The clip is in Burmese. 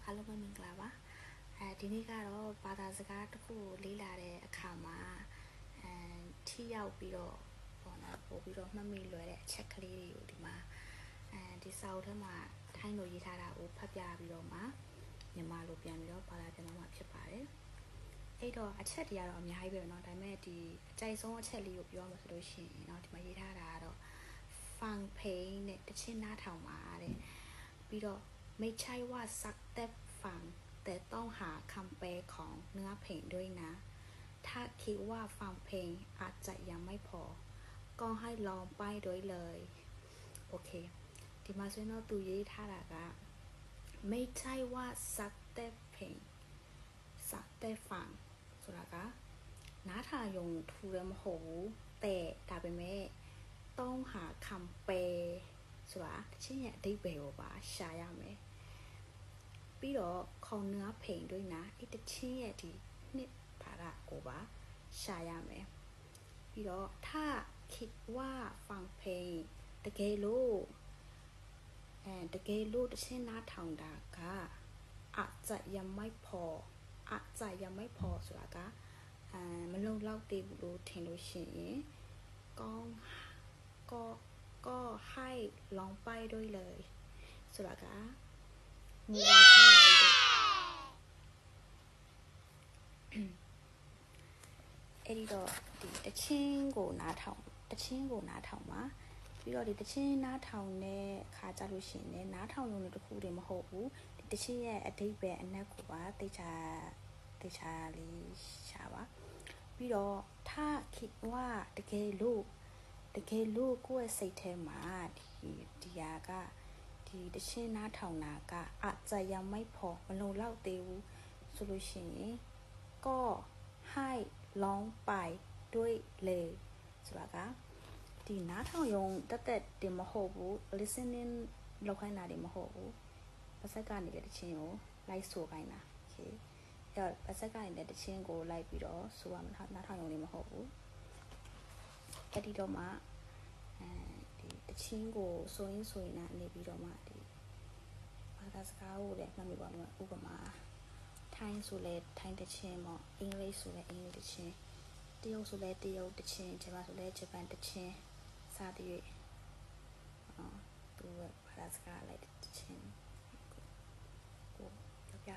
အားလုံးပဲမင်္ဂလာပါဒီနေ့ကတော့ဘာသာစကားတစ်ခုကိုလေ့လာတဲ့အခါမှာထိရောက်ပြီးတော့ပေါ့နော်ပို့ပြီးတော့မှတ်မိလွယ်တဲ့အချက်ကလေးတွေကိုဒီမှာဒီစာအုပ်ထဲမှာထိုင်းလိုရေးထားတာကိုဖတ်ပြပြီးတော့မှမြန်မာလိုပြန်ပြီးတော့ဘာသာပြန်တော့မှာဖြစ်ပါတယ်အဲ့တော့အချက်တွေကတော့အများကြီးပဲเนาะဒါပေမဲ့ဒီအကြိုက်ဆုံးအချက်လေးကိုပြောမှဆိုလို့ရှိရင်เนาะဒီမှာရေးထားတာကတော့ fun pain နဲ့တချင်းနားထောင်ပါတဲ့ပြီးတော့ไม่ใช่ว่าซักแต่ฟังแต่ต้องหาคำแปลของเนื้อเพลงด้วยนะถ้าคิดว่าฟังเพลงอาจจะยังไม่พอก็ให้ลองไปด้วยเลยโอเคဒီမှာဆိုရင်တော့သူရေးထားတာကไม่ใช่ว่าซักแต่เพลงซักแต่ฟังဆိုတာကနားထောင်ရုံထူတယ်မဟုတ်ဘူးแต่ဒါပေမဲ့ต้องหาคำแปลဆိုတာတချင်းရဲ့အဓိပ္ပာယ်ကိုပါရှာရမယ်ပြီးတော့ခေါင်းเนื้อเพลงด้วยนะအဲ့တချင်းရဲ့ဒီနှစ်ဘာသာကိုပါရှာရမယ်ပြီးတော့ถ้าคิดว่าฟังเพลงတကယ်လို့တချင်းနားထောင်တာကอาจจะยังไม่พออาจจะยังไม่พอဆိုတာကမလုံလောက်သေးဘူးလို့ထင်လို့ရှိရင်ก็ให้ลองไปด้วยเลยဆိုတာကငွေလာထားလိုက်အဲ့ဒီတော့ဒီတချင်းကိုနားထောင်ပါပြီးတော့ဒီတချင်းနားထောင်တဲ့အခါကြလို့ရှိရင်လည်းနားထောင်ရုံနဲ့တခုတည်းမဟုတ်ဘူးဒီတချင်းရဲ့အဓိပ္ပာယ်အနက်ကိုပါသိချာလေးရှာပါပြီးတော့ถ้าคิดว่าတကယ်လို့ကိုယ့်ရဲ့စိတ်ထဲမှာဒီဟာကဒီတချင်းနားထောင်တာကอาจจะยังไม่พอမလုံလောက်သေးဘူးဆိုလို့ရှိရင်ก็ให้ลองไปด้วยเลยဆိုတာကဒီနားထောင်ရုံတက်တင်မဟုတ်ဘူး listening လောက်ခိုင်းတာတွေမဟုတ်ဘူးပါစက်ကနေလည်းတချင်းကိုလိုက်ဆိုခိုင်းတာ okay အဲ့တော့ပါစက်ကနေလည်းတချင်းကိုလိုက်ပြီးတော့ဆိုရမှာနားထောင်ရုံတွေမဟုတ်ဘူးအဲ့ဒီတော့မှဒီတချင်းကိုဆိုရင်လည်းအနေပြီးတော့မှဒီဘာသာစကားကိုလည်းမှတ်မိပါမယ်ဥပမာထိုင်းဆိုလဲထိုင်းတချင်းပေါ့အင်္ဂလိပ်ဆိုလဲအင်္ဂလိပ်တချင်းတရုတ်ဆိုလဲတရုတ်တချင်းဂျပန်ဆိုလဲဂျပန်တချင်းစသည်၍သူဘာသာစကားလိုက်တချင်းကိုပြ